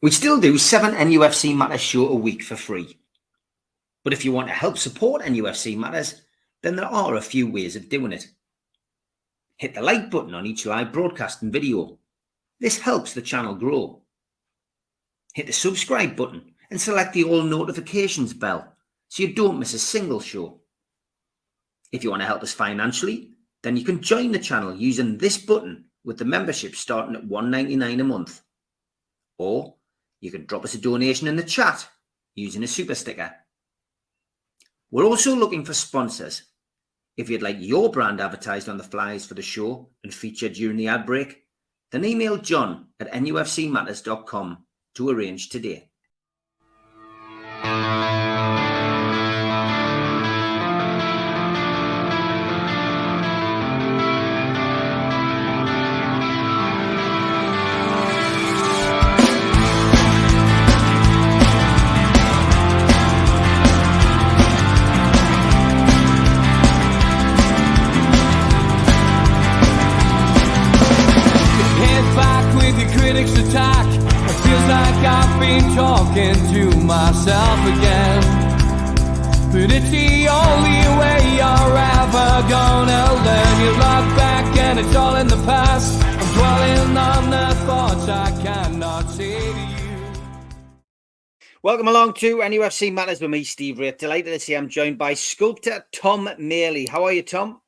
We still do 7 NUFC Matters show a week for free. But if you want to help support NUFC Matters, then there are a few ways of doing it. Hit the like button on each live broadcast and video. This helps the channel grow. Hit the subscribe button and select the all notifications bell so you don't miss a single show. If you want to help us financially, then you can join the channel using this button with the membership starting at $1.99 a month. Or you can drop us a donation in the chat using a super sticker. We're also looking for sponsors. If you'd like your brand advertised on the flyers for the show and featured during the ad break, then email John at nufcmatters.com to arrange today. Attack. It feels like I've been talking to myself again, but it's the only way you're ever gonna learn. You look back and it's all in the past. I'm dwelling on the thoughts I cannot say to you. Welcome along to NUFC Matters with me, Steve Wraith. Delighted to see I'm joined by Sculptor Tom Maley. How are you, Tom?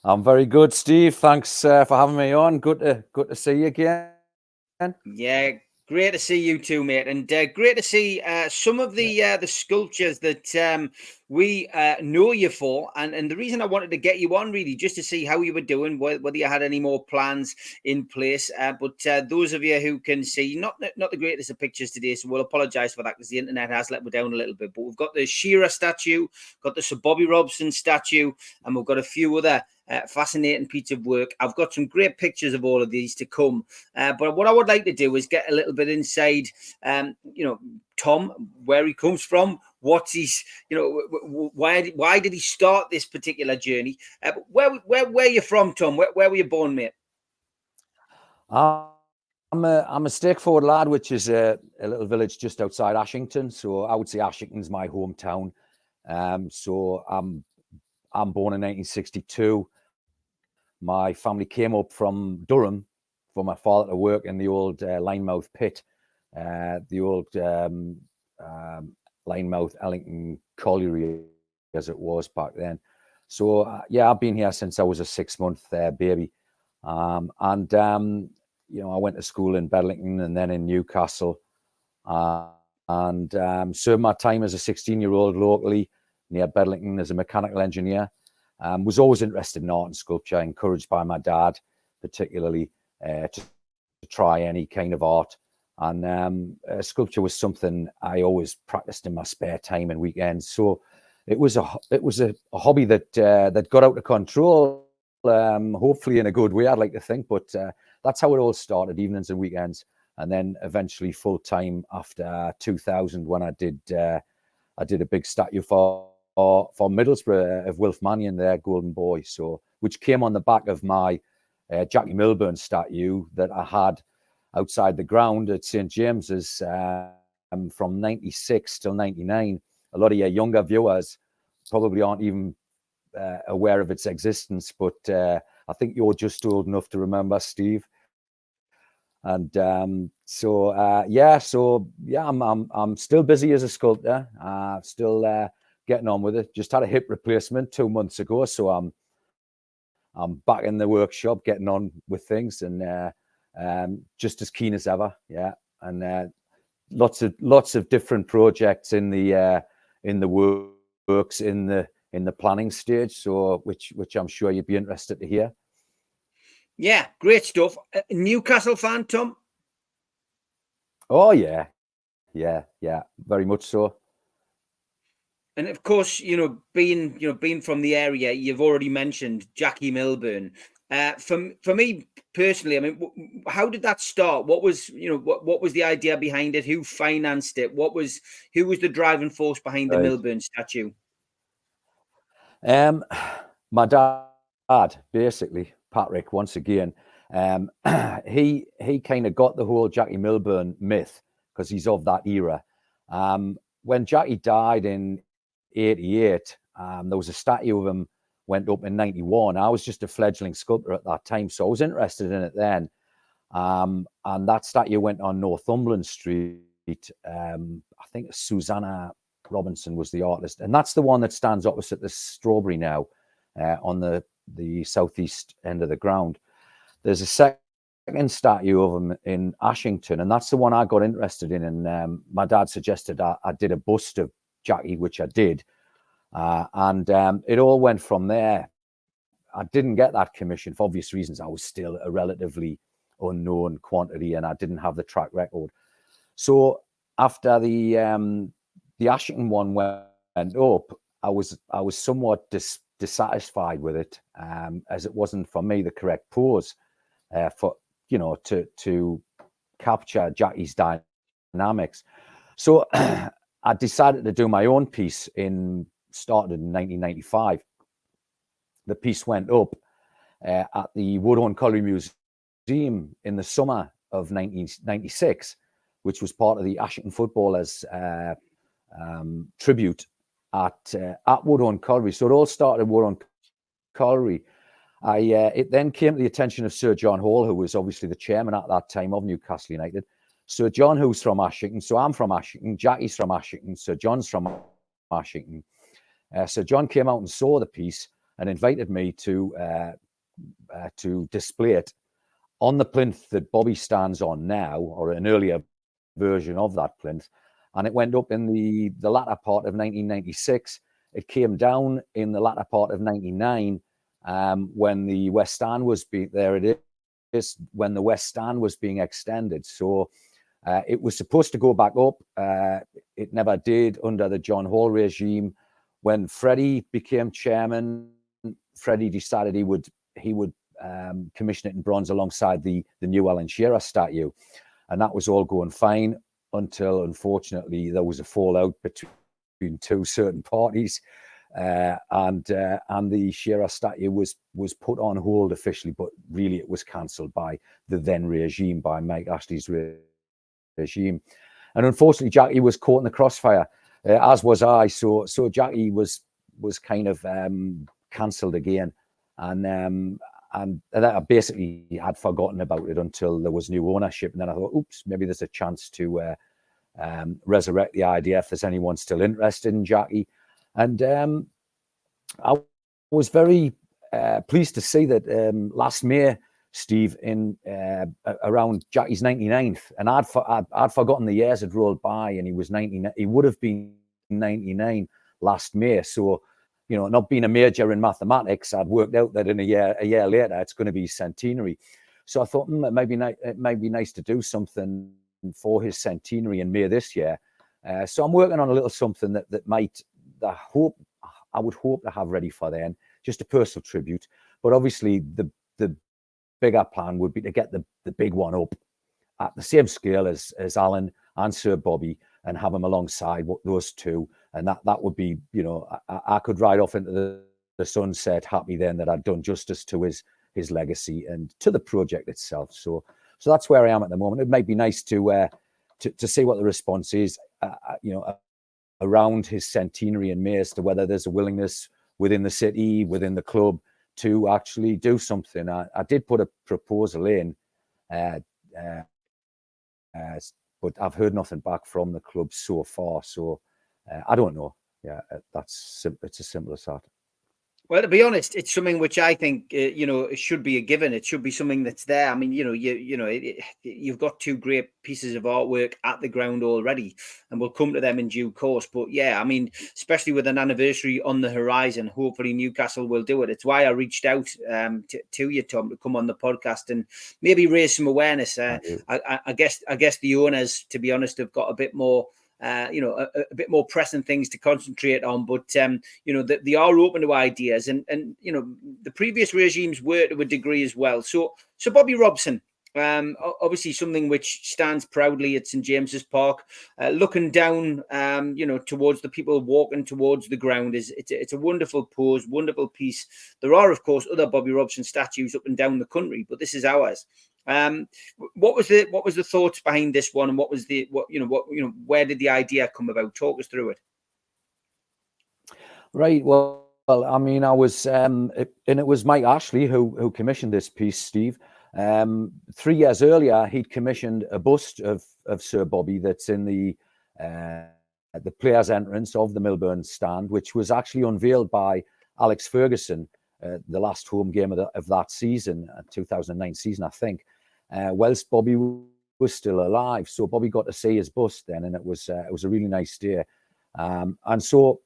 I'm very good, Steve. Thanks for having me on. Good to see you again. Yeah, great to see you too, mate, and great to see some of the sculptures that we know you for, and the reason I wanted to get you on really just to see how you were doing, whether you had any more plans in place. But those of you who can see, not the greatest of pictures today, so we'll apologise for that because the internet has let me down a little bit. But we've got the Shearer statue, got the Sir Bobby Robson statue, and we've got a few other fascinating piece of work. I've got some great pictures of all of these to come, but what I would like to do is get a little bit inside Tom, where he comes from, what's his, why did he start this particular journey, where are you from, Tom? Where were you born, mate? I'm a Stakeford lad, which is a little village just outside Ashington, so I would say Ashington's my hometown. So I'm born in 1962. My family came up from Durham for my father to work in the old Linemouth pit, the old Linemouth Ellington colliery, as it was back then. So, I've been here since I was a 6-month baby. I went to school in Bedlington and then in Newcastle, and served my time as a 16-year-old locally near Bedlington as a mechanical engineer. Was always interested in art and sculpture, encouraged by my dad, particularly to try any kind of art. And sculpture was something I always practiced in my spare time and weekends. So it was a hobby that got out of control, hopefully in a good way, I'd like to think. But that's how it all started, evenings and weekends, and then eventually full time after 2000 when I did a big statue for Middlesbrough of Wilf Mannion, their golden boy, which came on the back of my Jackie Milburn statue that I had outside the ground at St James's from 96 till 99. A lot of your younger viewers probably aren't even aware of its existence, but I think you're just old enough to remember, Steve. And I'm still busy as a sculptor, still getting on with it. Just had a hip replacement 2 months ago, so I'm back in the workshop getting on with things, and just as keen as ever. Yeah, and lots of different projects in the works in the planning stage. So which I'm sure you'd be interested to hear. Yeah, great stuff. Newcastle fan, Tom? Oh yeah, very much so. And of course, being from the area, you've already mentioned Jackie Milburn. For me personally, I mean, how did that start? What was the idea behind it? Who financed it? Who was the driving force behind the Milburn statue? My dad, basically, Patrick, once again, He kind of got the whole Jackie Milburn myth because he's of that era. When Jackie died in 88, there was a statue of him went up in 91. I was just a fledgling sculptor at that time, so I was interested in it then. And that statue went on Northumberland Street. I think Susanna Robinson was the artist, and that's the one that stands opposite the Strawberry now, on the southeast end of the ground. There's a second statue of him in Ashington, and that's the one I got interested in. And my dad suggested I did a bust of Jackie, which I did, and it all went from there. I didn't get that commission for obvious reasons. I was still a relatively unknown quantity, and I didn't have the track record. So after the Ashington one went up, I was somewhat dissatisfied with it, as it wasn't for me the correct pose for to capture Jackie's dynamics. So I decided to do my own piece started in 1995. The piece went up at the Woodhorn Colliery Museum in the summer of 1996, which was part of the Ashington Footballers tribute at Woodhorn Colliery. So it all started at Woodhorn Colliery. It then came to the attention of Sir John Hall, who was obviously the chairman at that time of Newcastle United. Sir John, who's from Ashington, so I'm from Ashington, Jackie's from Ashington, Sir John's from Ashington. Sir John came out and saw the piece and invited me to display it on the plinth that Bobby stands on now, or an earlier version of that plinth. And it went up in the latter part of 1996. It came down in the latter part of 99 when the West Stand was when the West Stand was being extended. So it was supposed to go back up. It never did under the John Hall regime. When Freddie became chairman, Freddie decided he would commission it in bronze alongside the new Alan Shearer statue, and that was all going fine until, unfortunately, there was a fallout between two certain parties, and the Shearer statue was put on hold officially, but really it was cancelled by the then regime, by Mike Ashley's regime, and unfortunately Jackie was caught in the crossfire, as was I. So Jackie was kind of cancelled again, and I basically had forgotten about it until there was new ownership, and then I thought, oops, maybe there's a chance to resurrect the idea if there's anyone still interested in Jackie. And I was very pleased to see that last May, Steve, in around Jackie's 99th, and I'd forgotten the years had rolled by, and he was 99. He would have been 99 last May. So, you know, not being a major in mathematics, I'd worked out that in a year later, it's going to be centenary. So I thought it might be nice to do something for his centenary in May this year. So I'm working on a little something that I would hope to have ready for then, just a personal tribute. But obviously, the bigger plan would be to get the big one up at the same scale as Alan and Sir Bobby, and have them alongside those two. And that would be, you know, I could ride off into the sunset happy then that I'd done justice to his legacy and to the project itself. So that's where I am at the moment. It might be nice to see what the response is, you know, around his centenary in May, as to whether there's a willingness within the city, within the club, to actually do something. I did put a proposal in, but I've heard nothing back from the club so far. So I don't know. Yeah, it's as simple as that. Well, to be honest, it's something which I think, you know, it should be a given. It should be something that's there. I mean, you know, you've got two great pieces of artwork at the ground already, and we'll come to them in due course. But yeah, I mean, especially with an anniversary on the horizon, hopefully Newcastle will do it. It's why I reached out to you, Tom, to come on the podcast and maybe raise some awareness. I guess the owners, to be honest, have got a bit more. You know, a bit more pressing things to concentrate on, but you know, they are open to ideas, and you know, the previous regimes were to a degree as well. So Bobby Robson, Obviously something which stands proudly at St James's Park, looking down, towards the people walking towards the ground. It's a wonderful pose, wonderful piece. There are, of course, other Bobby Robson statues up and down the country, but this is ours. What was the thoughts behind this one, and where did the idea come about? Talk us through it. Right. Well, I mean, I was, and it was Mike Ashley who commissioned this piece, Steve. 3 years earlier, he'd commissioned a bust of Sir Bobby that's in the players' entrance of the Milburn stand, which was actually unveiled by Alex Ferguson, the last home game of that season, 2009 season, I think, whilst Bobby was still alive. So Bobby got to see his bust then, and it was a really nice day. And so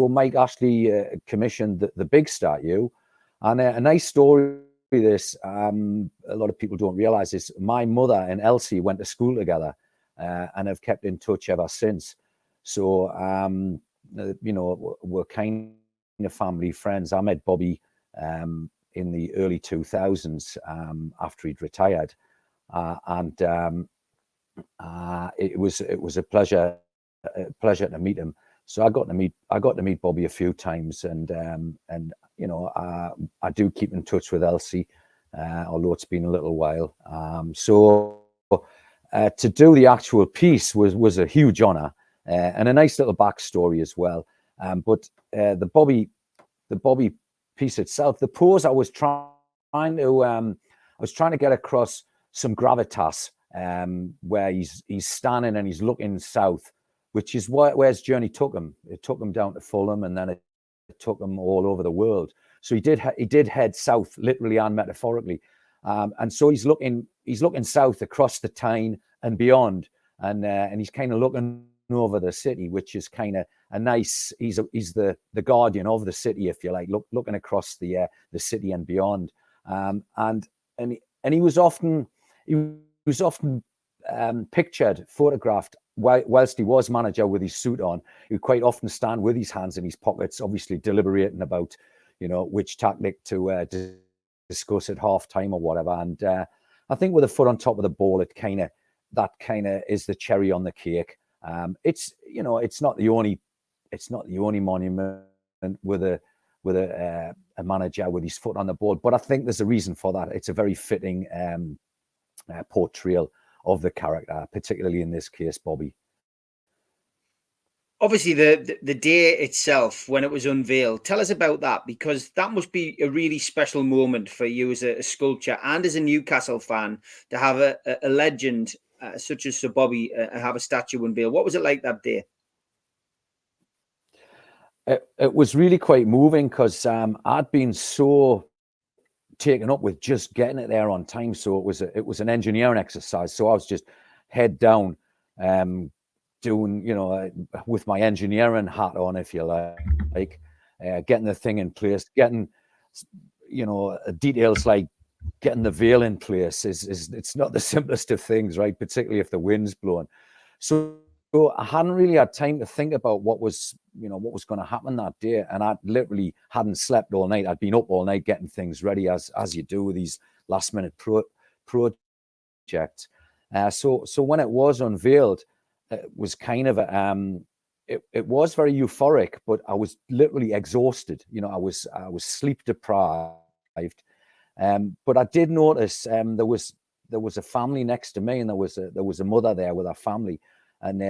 Mike Ashley commissioned the big statue, and a nice story. This a lot of people don't realize this. My mother and Elsie went to school together, and have kept in touch ever since. So we're kind of family friends. I met Bobby in the early 2000s after he'd retired, and it was a pleasure to meet him. So I got to meet Bobby a few times, and I do keep in touch with Elsie, although it's been a little while. So to do the actual piece was a huge honor, and a nice little backstory as well. But the Bobby piece itself, the pose, I was trying to get across some gravitas, where he's standing and he's looking south, which is where his journey took him. It took him down to Fulham, and then it took him all over the world. So he did head south, literally and metaphorically, and so he's looking south across the Tyne and beyond, and he's kind of looking over the city, which is kind of a nice. He's the guardian of the city, if you like, looking across the city and beyond, and he was often pictured, photographed, whilst he was manager with his suit on. He would quite often stand with his hands in his pockets, obviously deliberating about, which tactic to discuss at half time or whatever. And I think with a foot on top of the ball, that kind of is the cherry on the cake. It's not the only monument with a manager with his foot on the ball, but I think there's a reason for that. It's a very fitting portrayal of the character, particularly in this case, Bobby. Obviously, the day itself, when it was unveiled, tell us about that, because that must be a really special moment for you as a sculptor and as a Newcastle fan to have a legend such as Sir Bobby have a statue unveiled. What was it like that day? It was really quite moving, because I'd been so taken up with just getting it there on time. So it was an engineering exercise. So I was just head down, doing, with my engineering hat on, if you like, getting the thing in place, getting, details like getting the veil in place it's not the simplest of things, right? Particularly if the wind's blowing. So I hadn't really had time to think about what was going to happen that day, and I literally hadn't slept all night. I'd been up all night getting things ready, as you do with these last minute projects. So when it was unveiled, it was kind of it was very euphoric, but I was literally exhausted. I was sleep deprived. But I did notice there was a family next to me, and there was a mother there with her family. And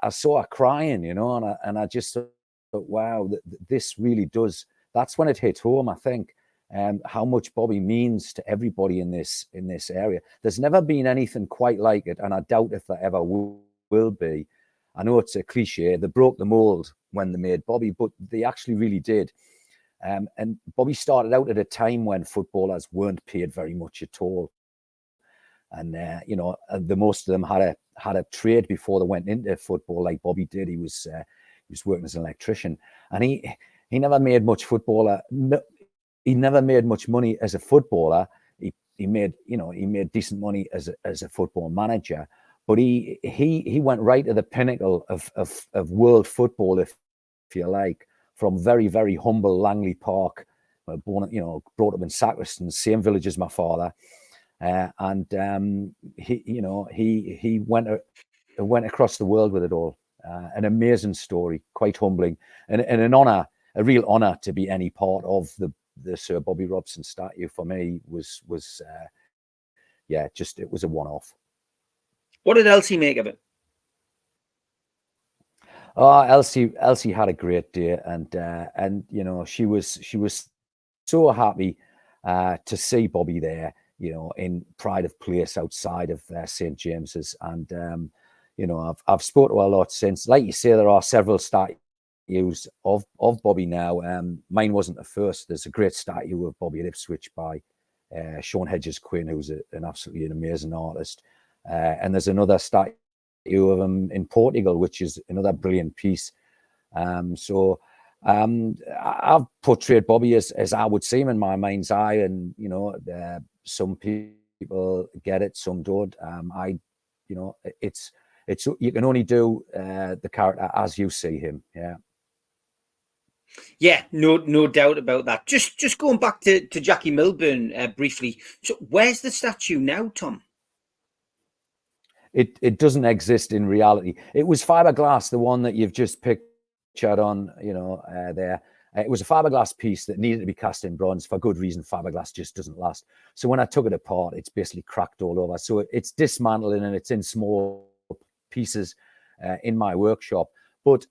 I saw her crying, and I just thought, wow, this really does. That's when it hit home, I think, how much Bobby means to everybody in this area. There's never been anything quite like it, and I doubt if there ever will be. I know it's a cliche. They broke the mold when they made Bobby, but they actually really did. And Bobby started out at a time when footballers weren't paid very much at all. And the most of them had a trade before they went into football, like Bobby did. He was working as an electrician, and he never made much footballer. He never made much money as a footballer. He made decent money as a football manager, but he went right to the pinnacle of world football, if you like, from very, very humble Langley Park, brought up in Sacriston, same village as my father. and he went across the world with it all. An amazing story, quite humbling, and an honour, a real honour to be any part of the Sir Bobby Robson statue. For me was it was a one-off. What did Elsie make of it? Oh, Elsie had a great day, and she was so happy to see Bobby there, in pride of place outside of St. James's. And I've spoken to her a lot since. Like you say, there are several statues of Bobby now. Mine wasn't the first. There's a great statue of Bobby at Ipswich by Sean Hedges-Quinn, who's an absolutely amazing artist. And there's another statue of him in Portugal, which is another brilliant piece. I've portrayed Bobby as I would see him in my mind's eye, and some people get it, some don't. It's you can only do the character as you see him. Yeah, no doubt about that. Just going back to Jackie Milburn briefly. So where's the statue now, Tom? It doesn't exist in reality. It was fiberglass, the one that you've just pictured on, there. It was a fiberglass piece that needed to be cast in bronze for good reason. Fiberglass just doesn't last. So when I took it apart, it's basically cracked all over. So it's dismantling and it's in small pieces in my workshop. But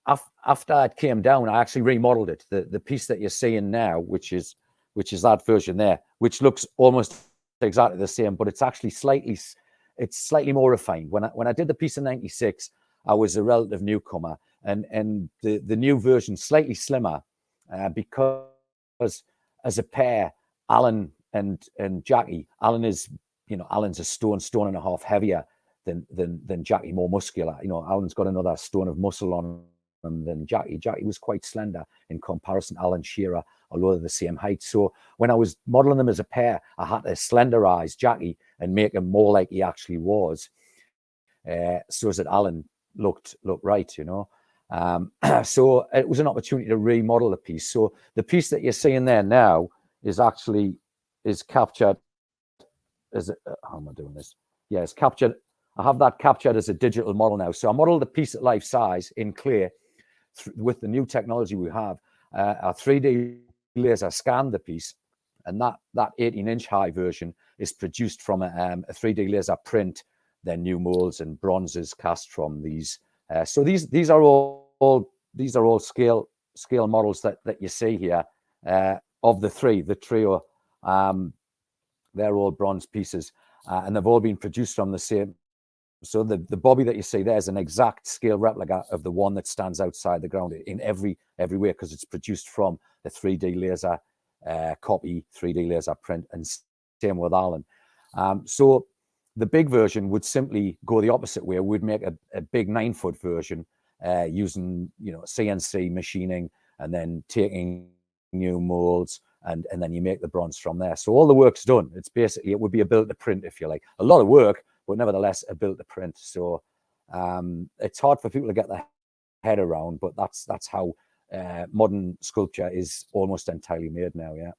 after it came down, I actually remodeled it. The piece that you're seeing now, which is that version there, which looks almost exactly the same, but it's actually slightly more refined. When I did the piece in '96, I was a relative newcomer, and the new version slightly slimmer because as a pair, Alan and Jackie, Alan's a stone and a half heavier than Jackie, more muscular. Alan's got another stone of muscle on him than Jackie. Jackie was quite slender in comparison. Alan Shearer, although they're the same height. So when I was modeling them as a pair, I had to slenderize Jackie and make him more like he actually was, so that Alan looked right, So it was an opportunity to remodel the piece. So the piece that you're seeing there now is captured as how am I doing this? Yeah, it's captured. I have that captured as a digital model now. So I modeled the piece at life size in clay with the new technology we have. Our 3D laser scanned the piece, and that 18-inch high version is produced from a 3D laser print, then new molds and bronzes cast from these. So these are all scale models that you see here of the trio. They're all bronze pieces, and they've all been produced from the same. So the Bobby that you see there is an exact scale replica of the one that stands outside the ground in every way, because it's produced from the 3D laser copy, 3D laser print, and same with Alan. So the big version would simply go the opposite way. We'd make a big 9-foot version using CNC machining and then taking new molds, and then you make the bronze from there. So all the work's done. It's basically, it would be a build to print, if you like. A lot of work, but nevertheless a build to print. So it's hard for people to get their head around, but that's how modern sculpture is almost entirely made now. Yeah.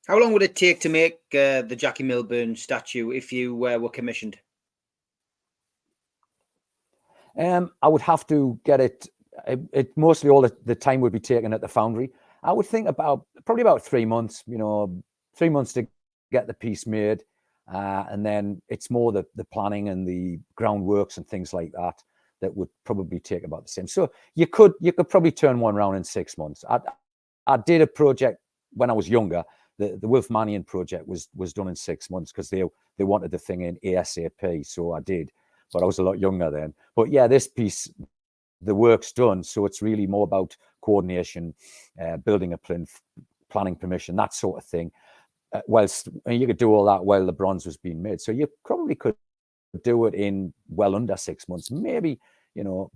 How long would it take to make the Jackie Milburn statue if you were commissioned? I would have to get it. It mostly all the time would be taken at the foundry. I would think probably about 3 months. 3 months to get the piece made, and then it's more the planning and the groundworks and things like that would probably take about the same. So you could probably turn one around in 6 months. I did a project when I was younger. The Wolfmanian project was done in 6 months because they wanted the thing in ASAP. So I did, but I was a lot younger then. But yeah, this piece, the work's done. So it's really more about coordination, building a plinth, planning permission, that sort of thing. Whilst you could do all that while the bronze was being made. So you probably could do it in well under 6 months, maybe,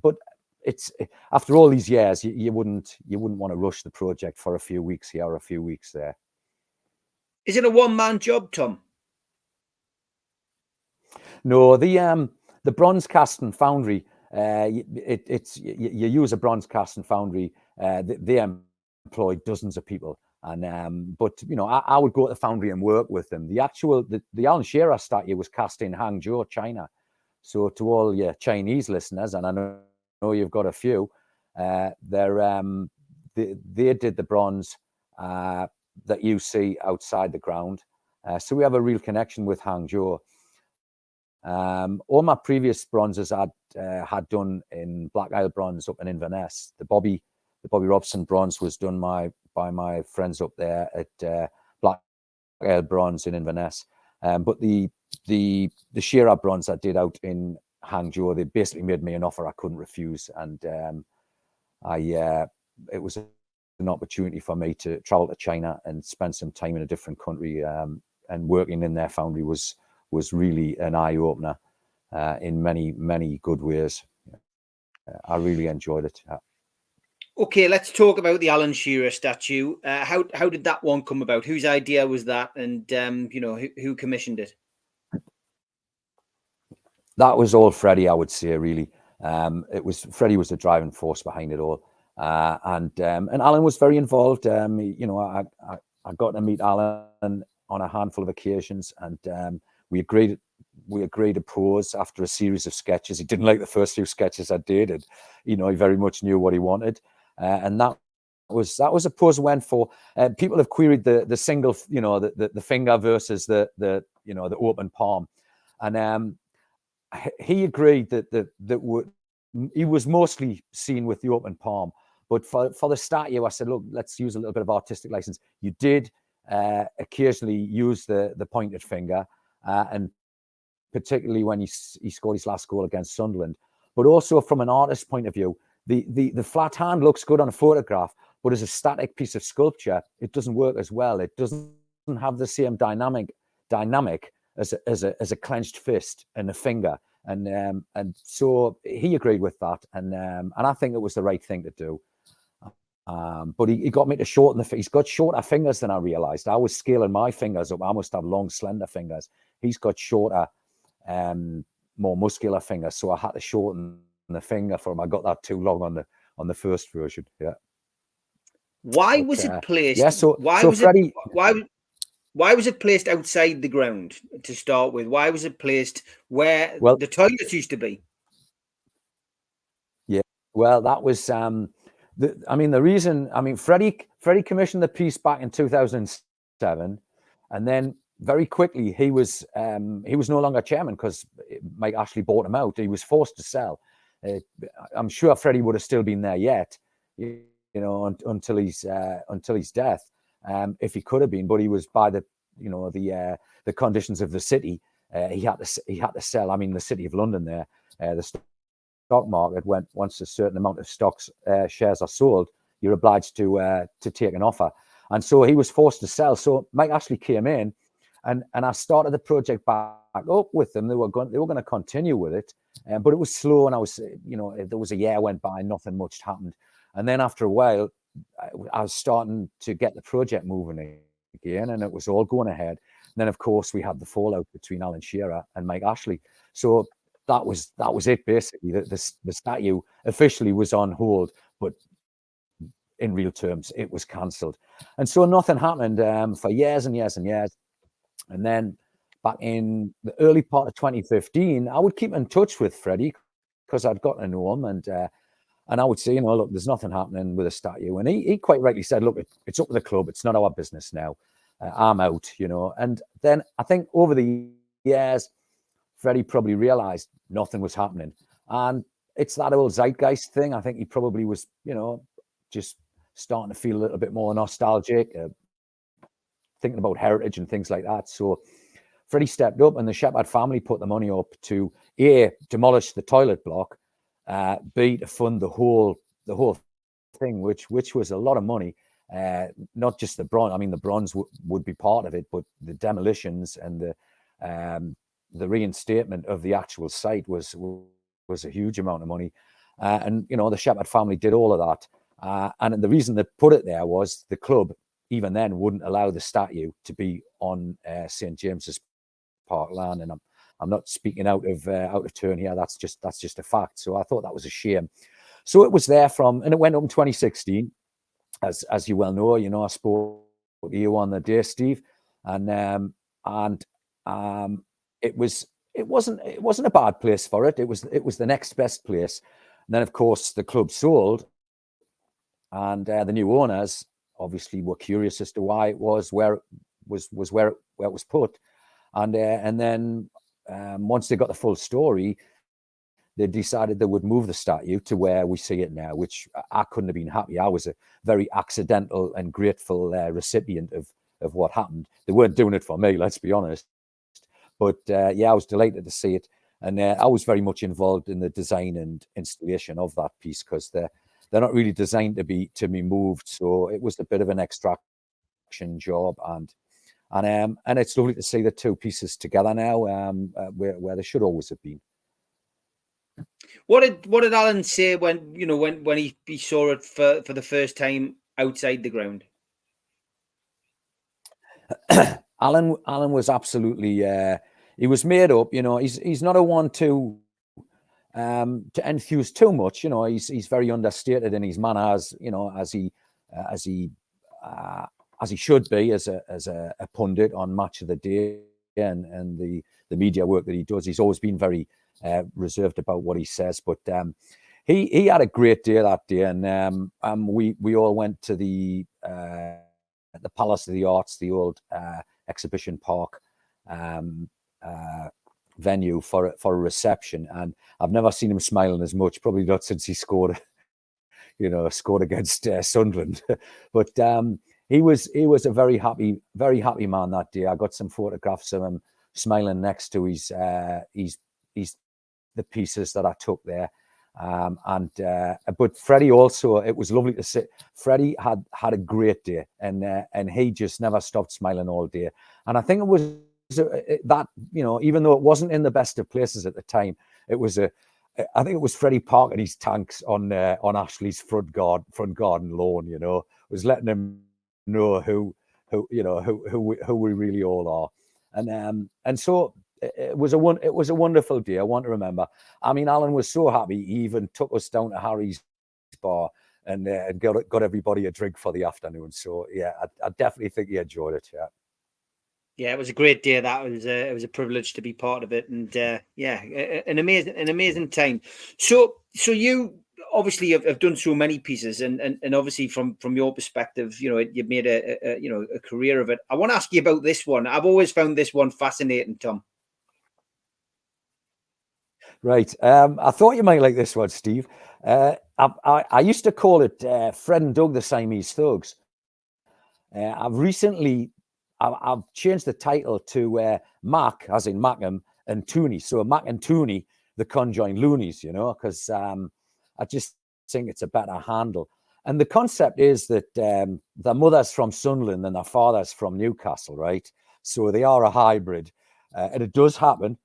but it's after all these years, you wouldn't want to rush the project for a few weeks here or a few weeks there. Is it a one-man job, Tom? No, the bronze casting foundry, you use a bronze casting foundry. They employ dozens of people, And but you know, I would go to the foundry and work with them. The Alan Shearer statue was cast in Hangzhou, China. So to all your Chinese listeners, and I know you've got a few, they did the bronze that you see outside the ground. So we have a real connection with Hangzhou. All my previous bronzes I'd had done in Black Isle bronze up in Inverness. The Bobby Robson bronze was done by my friends up there at Black Isle bronze in Inverness. But the Shearer bronze I did out in Hangzhou, they basically made me an offer I couldn't refuse, and it was an opportunity for me to travel to China and spend some time in a different country, and working in their foundry was really an eye opener in many good ways. I really enjoyed it. Okay, let's talk about the Alan Shearer statue. How did that one come about? Whose idea was that, and you know, who commissioned it? That was all Freddie, I would say. Really, Freddie was the driving force behind it all, and Alan was very involved. You know, I got to meet Alan on a handful of occasions, and we agreed to pose after a series of sketches. He didn't like the first few sketches I did, and you know, he very much knew what he wanted. And that was a pose went for. People have queried the single, you know, the finger versus the you know, the open palm, and he agreed that he was mostly seen with the open palm. But for the statue, I said, look, let's use a little bit of artistic license. You did occasionally use the pointed finger, and particularly when he scored his last goal against Sunderland. But also from an artist's point of view, the flat hand looks good on a photograph, but as a static piece of sculpture, it doesn't work as well. It doesn't have the same dynamic as a clenched fist and a finger. And so he agreed with that, and I think it was the right thing to do. But he got me to shorten he's got shorter fingers than I realized. I was scaling my fingers up. I must have long, slender fingers. He's got shorter, more muscular fingers, so I had to shorten the finger for him. I got that too long on the first version. Yeah. Why was it placed? Yeah. Why was it placed outside the ground to start with? Why was it placed where the toilets used to be? Yeah. Well, that was the reason. I mean, Freddie commissioned the piece back in 2007, and then very quickly he was no longer chairman because Mike Ashley bought him out. He was forced to sell. I'm sure Freddie would have still been there yet, you know, until his death, if he could have been. But he was, by the conditions of the city, he had to sell. I mean, the City of London there, the stock market, once a certain amount of stocks shares are sold, you're obliged to take an offer, and so he was forced to sell. So Mike Ashley came in, and I started the project back up with them. They were going to continue with it, but it was slow, and I was, you know, there was a year went by, nothing much happened, and then after a while, I was starting to get the project moving again, and it was all going ahead. And then, of course, we had the fallout between Alan Shearer and Mike Ashley. So that was it, basically. The statue officially was on hold, but in real terms, it was cancelled. And so nothing happened for years and years and years. And then back in the early part of 2015, I would keep in touch with Freddie because I'd got to know him, and I would say, you know, look, there's nothing happening with a statue. And he quite rightly said, look, it's up to the club. It's not our business now. I'm out, you know. And then I think over the years, Freddie probably realized nothing was happening. And it's that old zeitgeist thing. I think he probably was, you know, just starting to feel a little bit more nostalgic, thinking about heritage and things like that. So Freddie stepped up, and the Shepherd family put the money up to A, demolish the toilet block, B, to fund the whole thing, which was a lot of money. Not just the bronze. I mean, the bronze would be part of it, but the demolitions and the reinstatement of the actual site was a huge amount of money. And you know, the Shepherd family did all of that. And the reason they put it there was the club, even then, wouldn't allow the statue to be on St. James's Park land. And I'm not speaking out of turn here. That's just a fact. So I thought that was a shame. So it was there and it went up in 2016, as you well know. You know, I spoke to you on the day, Steve, and it wasn't a bad place for it. It was the next best place. And then, of course, the club sold, and the new owners obviously were curious as to why it was where it was put, and then once they got the full story, they decided they would move the statue to where we see it now, which I couldn't have been happy. I was a very accidental and grateful recipient of what happened. They weren't doing it for me, let's be honest. But yeah, I was delighted to see it. And I was very much involved in the design and installation of that piece, because they're not really designed to be moved. So it was a bit of an extraction job. And it's lovely to see the two pieces together now, where they should always have been. What did Alan say when he saw it for the first time outside the ground? Alan was absolutely he was made up. He's not a one to enthuse too much. He's very understated in his manners. As he should be as a pundit on Match of the Day and the media work that he does. He's always been very reserved about what he says, but he had a great day that day, and we all went to the Palace of the Arts, the old exhibition park venue for a reception, and I've never seen him smiling as much, probably not since he scored against Sunderland. But he was a very happy man that day. I got some photographs of him smiling next to his the pieces that I took there. But Freddie also, it was lovely to see. Freddie had a great day, and he just never stopped smiling all day. And I think it was that, even though it wasn't in the best of places at the time, I think it was Freddie parking his tanks on Ashley's front garden lawn. Was letting him know who we really all are, and so. It was a wonderful day. I want to remember. I mean, Alan was so happy. He even took us down to Harry's bar and got everybody a drink for the afternoon. So yeah, I definitely think he enjoyed it. Yeah, it was a great day. It was a privilege to be part of it, and yeah, an amazing time. So you obviously have done so many pieces, and obviously from your perspective, you've made a career of it. I want to ask you about this one. I've always found this one fascinating, Tom. Right. I thought you might like this one, Steve. I used to call it Fred and Doug, the Siamese Thugs. I've changed the title to Mac, as in Mackham, and Tooney. So Mac and Tooney, the conjoined loonies, because I just think it's a better handle. And the concept is that their mother's from Sunderland and their father's from Newcastle, right? So they are a hybrid. And it does happen.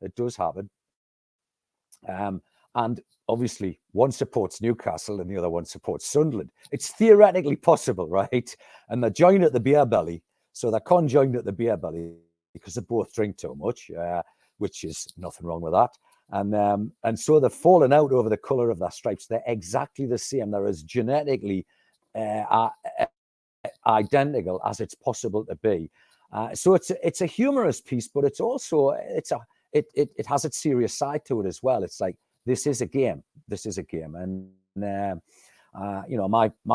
And obviously one supports Newcastle and the other one supports Sunderland. It's theoretically possible, right? And they're joined at the beer belly. So they're conjoined at the beer belly because they both drink too much, which is nothing wrong with that. And so they've fallen out over the colour of their stripes. They're exactly the same. They're as genetically identical as it's possible to be. So it's a humorous piece, but it's also it has its serious side to it as well. It's like, this is a game. And my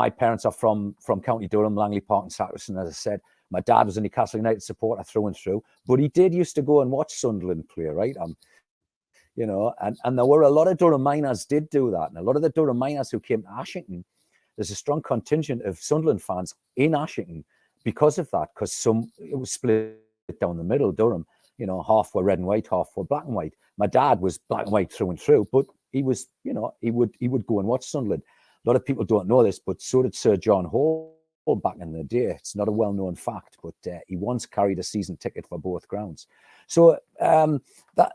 parents are from County Durham, Langley Park and Sacriston, as I said. My dad was a Newcastle United supporter through and through, but he did used to go and watch Sunderland play, right? And there were a lot of Durham miners did do that, and a lot of the Durham miners who came to Ashington, there's a strong contingent of Sunderland fans in Ashington because of that, because it was split down the middle, Durham. Half were red and white, half were black and white. My dad was black and white through and through, but he was, he would go and watch Sunderland. A lot of people don't know this, but so did Sir John Hall back in the day. It's not a well-known fact, but he once carried a season ticket for both grounds. So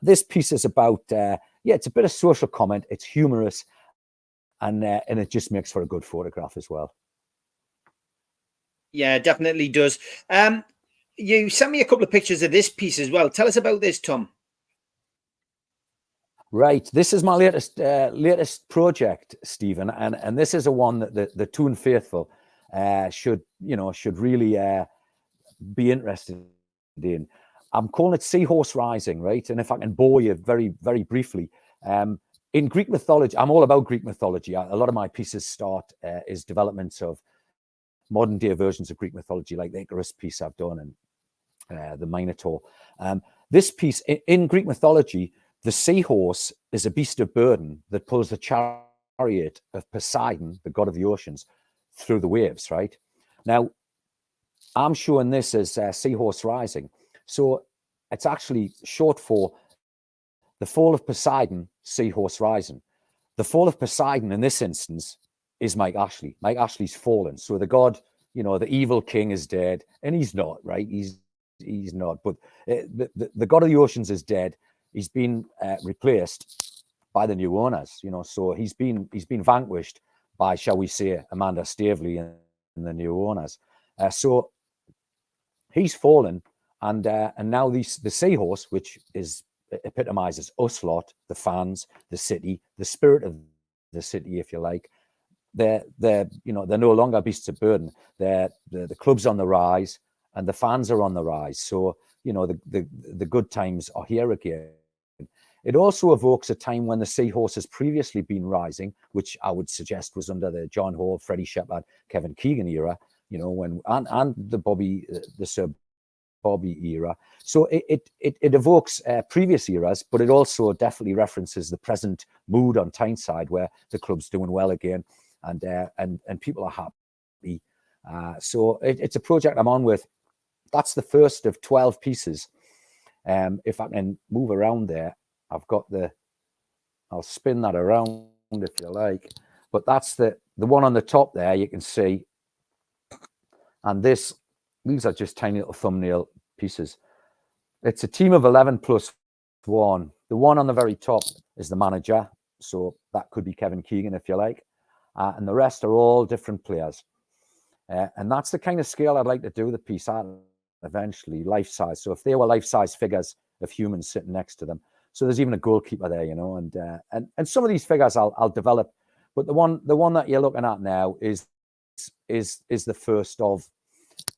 this piece is about, it's a bit of social comment. It's humorous, and it just makes for a good photograph as well. Yeah, definitely does. You sent me a couple of pictures of this piece as well. Tell us about this, Tom. Right. This is my latest project, Stephen, and this is a one that the Toon faithful should really be interested in. I'm calling it Seahorse Rising, right? And if I can bore you very, very briefly, in Greek mythology, I'm all about Greek mythology. A lot of my pieces start is developments of modern day versions of Greek mythology, like the Icarus piece I've done and the Minotaur. This piece in Greek mythology, the seahorse is a beast of burden that pulls the chariot of Poseidon, the god of the oceans, through the waves, right? Now, I'm showing this as Seahorse Rising. So it's actually short for the fall of Poseidon, Seahorse Rising. The fall of Poseidon in this instance is Mike Ashley. Mike Ashley's fallen. So the god, the evil king is dead, and he's not, right? He's not. But the god of the oceans is dead. He's been replaced by the new owners, So he's been vanquished by, shall we say, Amanda Stavely and the new owners. So he's fallen, and now the seahorse, which epitomizes us lot, the fans, the city, the spirit of the city, if you like. They're no longer beasts of burden. The club's on the rise, and the fans are on the rise. So the good times are here again. It also evokes a time when the seahorse has previously been rising, which I would suggest was under the John Hall, Freddie Shepherd, Kevin Keegan era. And the Sir Bobby era. So it evokes previous eras, but it also definitely references the present mood on Tyneside, where the club's doing well again, and people are happy. So it's a project I'm on with. That's the first of 12 pieces. If I can move around there, I'll spin that around if you like. But that's the one on the top there, you can see. And these are just tiny little thumbnail pieces. It's a team of 11 plus one. The one on the very top is the manager. So that could be Kevin Keegan, if you like. And the rest are all different players. And that's the kind of scale I'd like to do the piece at eventually, life size. So if they were life size figures of humans sitting next to them. So there's even a goalkeeper there, and some of these figures I'll develop. But the one that you're looking at now is the first of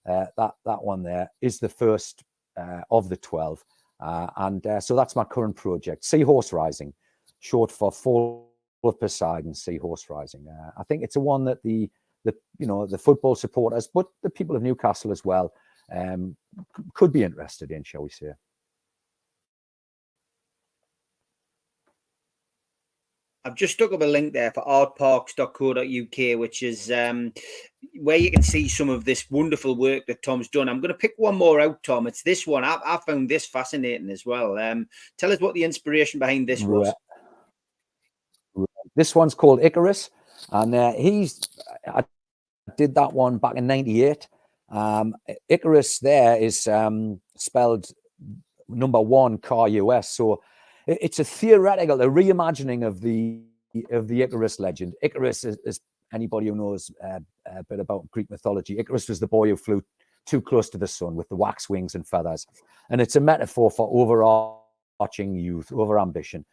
that one there is the first of the 12, and so that's my current project, Seahorse Rising, short for Fall of Poseidon, Seahorse Rising. I think it's a one that the football supporters, but the people of Newcastle as well, could be interested in, shall we say. I've just stuck up a link there for artparks.co.uk, which is where you can see some of this wonderful work that Tom's done. I'm going to pick one more out, Tom. It's this one. I found this fascinating as well. Tell us what the inspiration behind this was. This one's called Icarus, and I did that one back in '98. Icarus there is spelled number 1 car US, so it's a reimagining of the Icarus legend. Icarus is anybody who knows a bit about Greek mythology. Icarus was the boy who flew too close to the sun with the wax wings and feathers, and it's a metaphor for overarching youth, over ambition.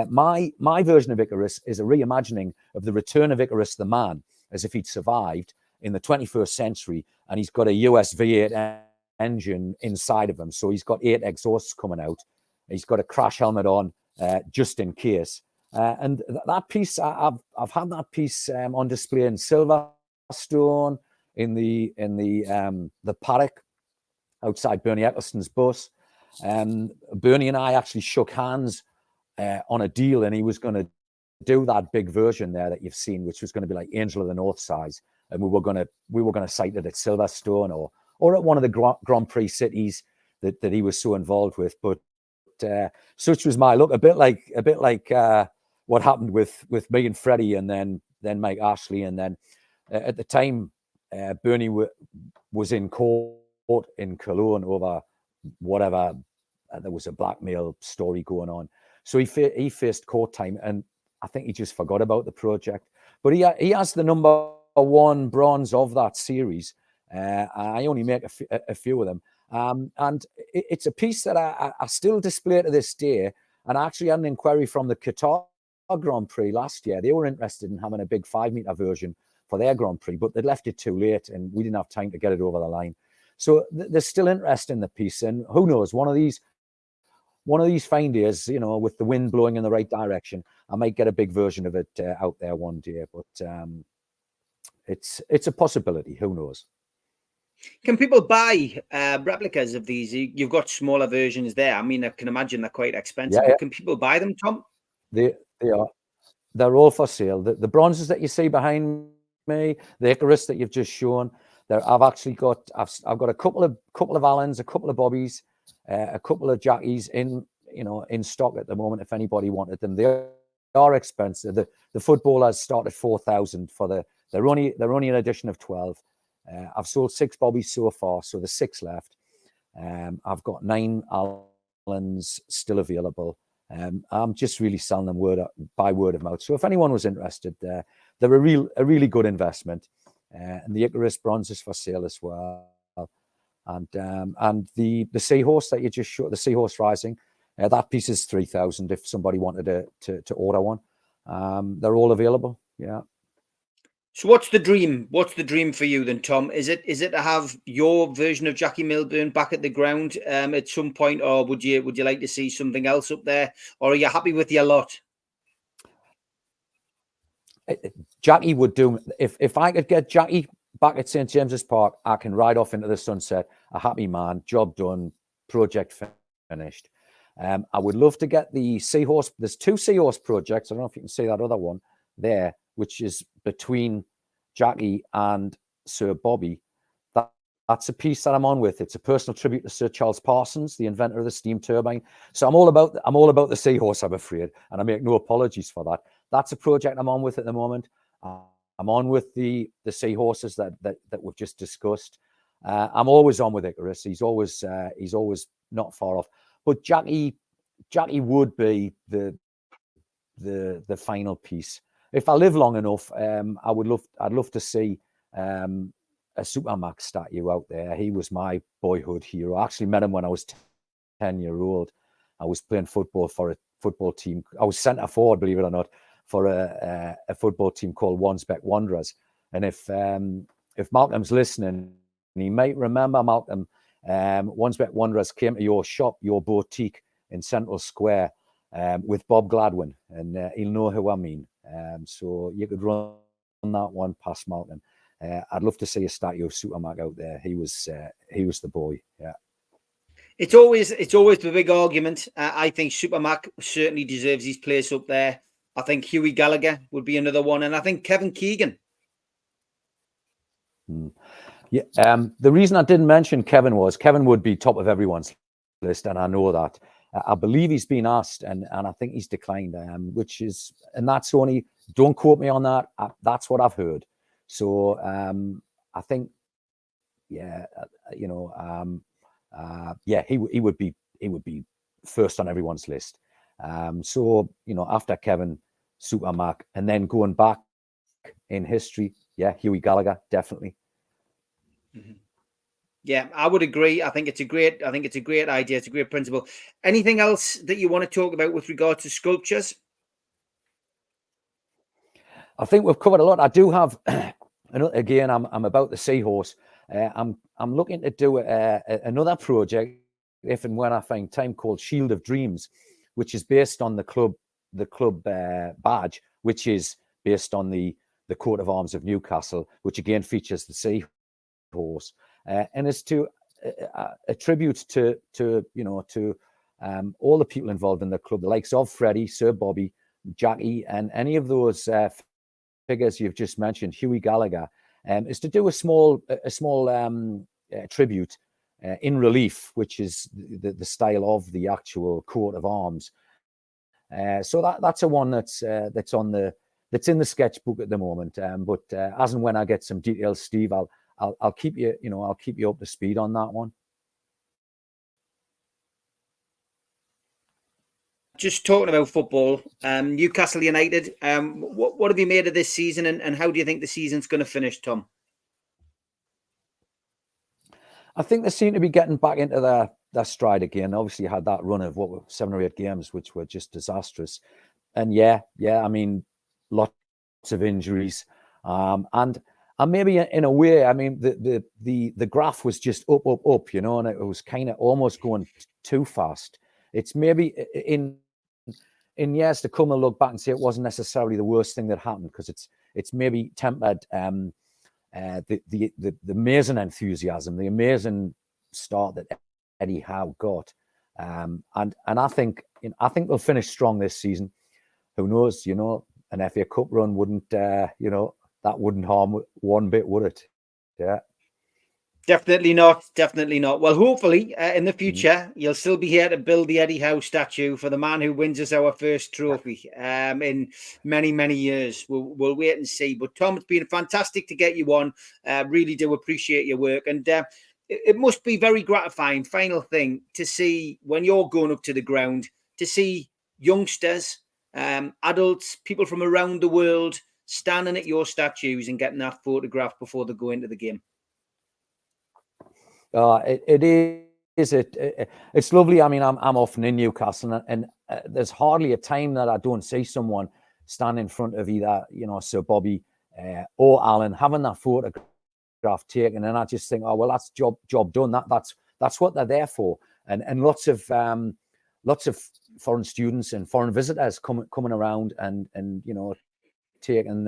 My version of Icarus is a reimagining of the return of Icarus the man, as if he'd survived in the 21st century, and he's got a US V8 engine inside of him, so he's got 8 exhausts coming out. He's got a crash helmet on, just in case. And that piece, I've had that piece on display in Silverstone, in the paddock outside Bernie Eccleston's bus. Bernie and I actually shook hands on a deal, and he was going to do that big version there that you've seen, which was going to be like Angel of the North size, and we were going to site it at Silverstone or at one of the Grand Prix cities that he was so involved with, but. Such was my look, a bit like what happened with me and Freddie, and then Mike Ashley, and then at the time Bernie was in court in Cologne over whatever. There was a blackmail story going on, so he faced court time, and I think he just forgot about the project. But he has the number 1 bronze of that series. I only make a few of them. And it's a piece that I still display to this day. And I actually had an inquiry from the Qatar Grand Prix last year. They were interested in having a big 5-meter version for their Grand Prix, but they'd left it too late, and we didn't have time to get it over the line. So there's still interest in the piece, and who knows, one of these fine days, you know, with the wind blowing in the right direction, I might get a big version of it out there one day. But it's a possibility. Who knows? Can people buy replicas of these? You've got smaller versions there. I mean, I can imagine they're quite expensive. Yeah, But can people buy them, Tom? they are. They're all for sale. The bronzes that you see behind me, the Icarus that you've just shown, I've got a couple of Allens, a couple of Bobbies, a couple of Jackies in stock at the moment. If anybody wanted them, they are expensive. The footballers start at 4,000 for they're only an edition of 12. I've sold 6 Bobbies so far, so there's 6 left. I've got 9 Allens still available. I'm just really selling them by word of mouth. So if anyone was interested, they're a really good investment. And the Icarus bronze is for sale as well. And the Seahorse that you just showed, the Seahorse Rising, that piece is 3,000 if somebody wanted to order one. They're all available. Yeah. So what's the dream? What's the dream for you then, Tom? Is it to have your version of Jackie Milburn back at the ground at some point, or would you like to see something else up there, or are you happy with your lot? Jackie would do. If I could get Jackie back at St James's Park, I can ride off into the sunset, a happy man, job done, project finished. I would love to get the Seahorse. There's 2 Seahorse projects. I don't know if you can see that other one there, which is between Jackie and Sir Bobby. That's a piece that I'm on with. It's a personal tribute to Sir Charles Parsons, the inventor of the steam turbine. So I'm all about the Seahorse, I'm afraid, and I make no apologies for that. That's a project I'm on with at the moment. I'm on with the Seahorses that we've just discussed. I'm always on with Icarus. He's always not far off. But Jackie would be the final piece. If I live long enough, I'd love to see a Supermax statue out there. He was my boyhood hero. I actually met him when I was 10-year-old. I was playing football for a football team. I was centre forward, believe it or not, for a football team called Wansbeck Wanderers. And if Malcolm's listening, he might remember, Malcolm, Wansbeck Wanderers came to your shop, your boutique in Central Square with Bob Gladwin, and he'll know who I mean. So you could run that one past Malcolm. I'd love to see a statue of Supermac out there. He was the boy. Yeah. It's always the big argument. I think Supermac certainly deserves his place up there. I think Hughie Gallagher would be another one, and I think Kevin Keegan. Yeah. The reason I didn't mention Kevin would be top of everyone's list, and I know that. I believe he's been asked, and I think he's declined. And that's only, don't quote me on that. That's what I've heard. So I think, yeah, he would be first on everyone's list. So after Kevin, Supermac, and then going back in history, yeah, Hughie Gallagher, definitely. Mm-hmm. Yeah, I would agree. I think it's a great idea. It's a great principle. Anything else that you want to talk about with regard to sculptures? I think we've covered a lot. I do have, again, I'm about the Seahorse. I'm looking to do another project, if and when I find time, called Shield of Dreams, which is based on the club badge, which is based on the coat of arms of Newcastle, which again features the Seahorse. And it's to a tribute to all the people involved in the club, the likes of Freddie, Sir Bobby, Jackie, and any of those figures you've just mentioned, Hughie Gallagher, is to do a small tribute in relief, which is the style of the actual coat of arms. So that's a one that's in the sketchbook at the moment. But as and when I get some details, Steve, I'll keep you, I'll keep you up to speed on that one. Just talking about football, Newcastle United, what have you made of this season, and how do you think the season's going to finish, Tom? I think they seem to be getting back into their stride again. Obviously, you had that run of 7 or 8 games, which were just disastrous. And yeah, I mean, lots of injuries. And And maybe in a way, I mean, the graph was just up, you know, and it was kind of almost going too fast. It's maybe in years to come, I'll look back and say it wasn't necessarily the worst thing that happened, because it's maybe tempered the amazing enthusiasm, the amazing start that Eddie Howe got, and I think they'll finish strong this season. Who knows? You know, an FA Cup run wouldn't, you know, that wouldn't harm one bit, would it? Yeah. Definitely not. Definitely not. Well, hopefully in the future, you'll still be here to build the Eddie Howe statue for the man who wins us our first trophy in many, many years. We'll wait and see. But Tom, it's been fantastic to get you on. Really do appreciate your work. And it must be very gratifying, final thing, to see when you're going up to the ground, to see youngsters, adults, people from around the world standing at your statues and getting that photograph before they go into the game. It is. It's lovely. I mean, I'm often in Newcastle, and there's hardly a time that I don't see someone stand in front of either, you know, Sir Bobby or Alan having that photograph taken, and I just think, oh well, that's job done. That's what they're there for, and lots of foreign students and foreign visitors coming around and you know, taking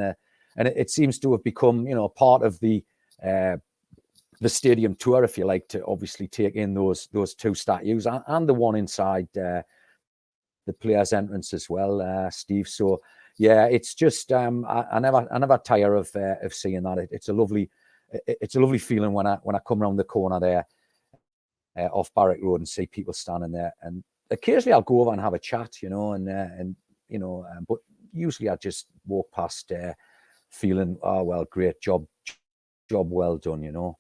and it seems to have become, you know, part of the stadium tour, if you like, to obviously take in those two statues and the one inside the players' entrance as well, Steve. So yeah, it's just I never tire of seeing that. It's a lovely feeling when I come around the corner there off Barrack Road and see people standing there. And occasionally I'll go over and have a chat, you know, and you know, but usually I just walk past feeling, oh well, great job well done, you know.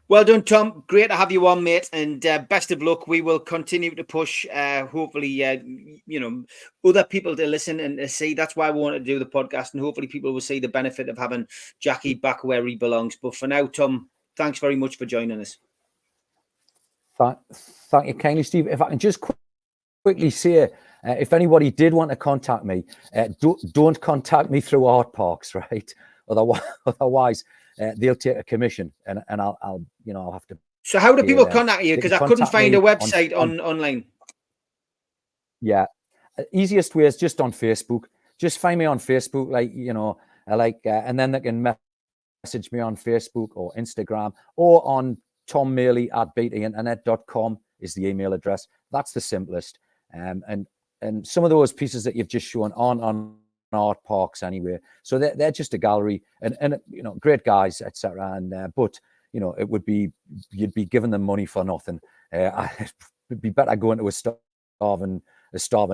Well done, Tom. Great to have you on, mate, and best of luck. We will continue to push, hopefully, you know, other people to listen and to see. That's why we want to do the podcast, and hopefully people will see the benefit of having Jackie back where he belongs. But for now, Tom, thanks very much for joining us. Thank you kindly, Steve. If I can just quickly say, if anybody did want to contact me, don't contact me through Art Parks, right? Otherwise, they'll take a commission, and I'll you know, I'll have to. So how do people contact you? Because I couldn't find a website online. Yeah, easiest way is just on Facebook. Just find me on Facebook, like, you know, and then they can message me on Facebook or Instagram or on Tom Maley at btinternet.com is the email address. That's the simplest. And some of those pieces that you've just shown on Art Parks anyway, so they're just a gallery, and you know, great guys, etc. And but you know, you'd be giving them money for nothing. It'd be better going to a starving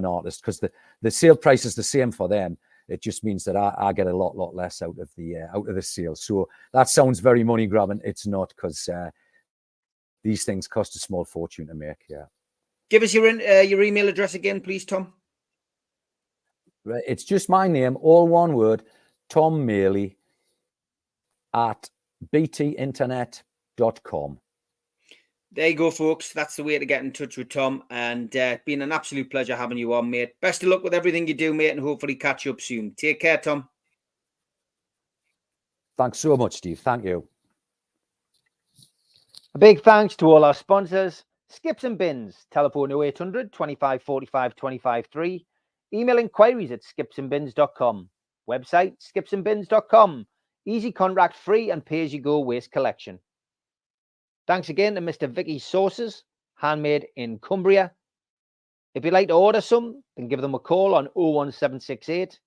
artist, because the sale price is the same for them. It just means that I get a lot less out of the sale. So that sounds very money grabbing. It's not, because these things cost a small fortune to make. Yeah. Give us your email address again, please, Tom. Right. It's just my name, all one word, Tom Maley at btinternet.com. There you go, folks. That's the way to get in touch with Tom. And it's been an absolute pleasure having you on, mate. Best of luck with everything you do, mate, and hopefully catch you up soon. Take care, Tom. Thanks so much, Steve. Thank you. A big thanks to all our sponsors: Skips and Bins, telephone 0800 25 45 25 3, email inquiries at skipsandbins.com, website skipsandbins.com, easy contract, free and pay-as-you-go waste collection. Thanks again to Mr. Vicky's Sauces, handmade in Cumbria. If you'd like to order some, then give them a call on 01768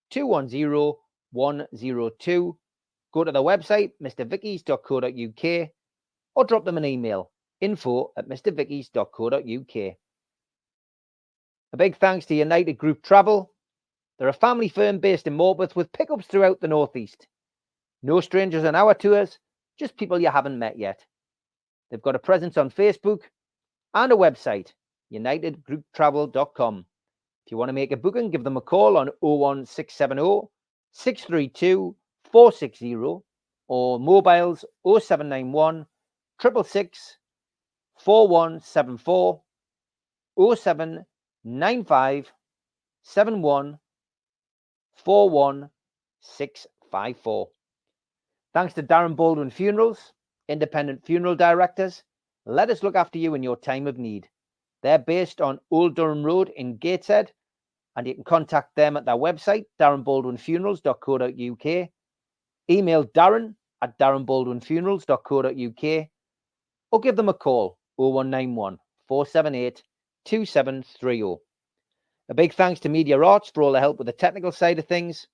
210 102. Go to the website mrvickys.co.uk or drop them an email, info@mrvickys.co.uk. A big thanks to United Group Travel. They're a family firm based in Morpeth with pickups throughout the Northeast. No strangers on our tours, just people you haven't met yet. They've got a presence on Facebook and a website, unitedgrouptravel.com. If you want to make a booking, give them a call on 01670 632 460 or mobiles 0791 666 4174 0795 71 41654. Thanks to Darren Baldwin Funerals, independent funeral directors. Let us look after you in your time of need. They're based on Old Durham Road in Gateshead, and you can contact them at their website, darrenbaldwinfunerals.co.uk. Email darren@darrenbaldwinfunerals.co.uk, or give them a call, 0191 478 2730. A big thanks to Media Arts for all the help with the technical side of things.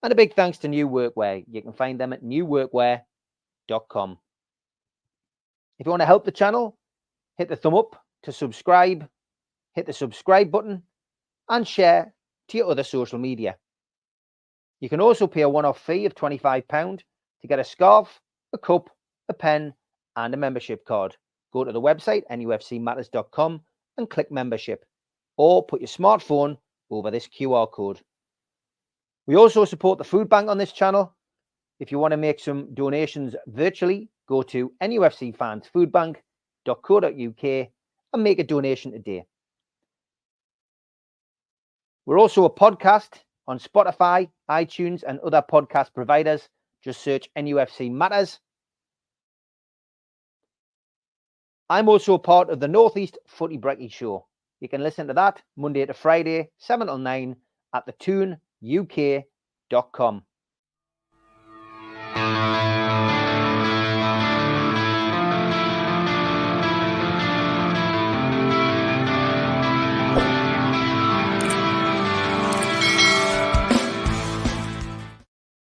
And a big thanks to New Workwear. You can find them at newworkwear.com. If you want to help the channel, hit the thumb up to subscribe, hit the subscribe button, and share to your other social media. You can also pay a one-off fee of £25 to get a scarf, a cup, a pen, and a membership card. Go to the website, nufcmatters.com, and click membership, or put your smartphone over this QR code. We also support the food bank on this channel. If you want to make some donations virtually, go to nufcfansfoodbank.co.uk and make a donation today. We're also a podcast on Spotify, iTunes, and other podcast providers. Just search NUFC Matters. I'm also a part of the Northeast Footy Brekkie Show. You can listen to that Monday to Friday, 7 till 9 at the TuneUK.com.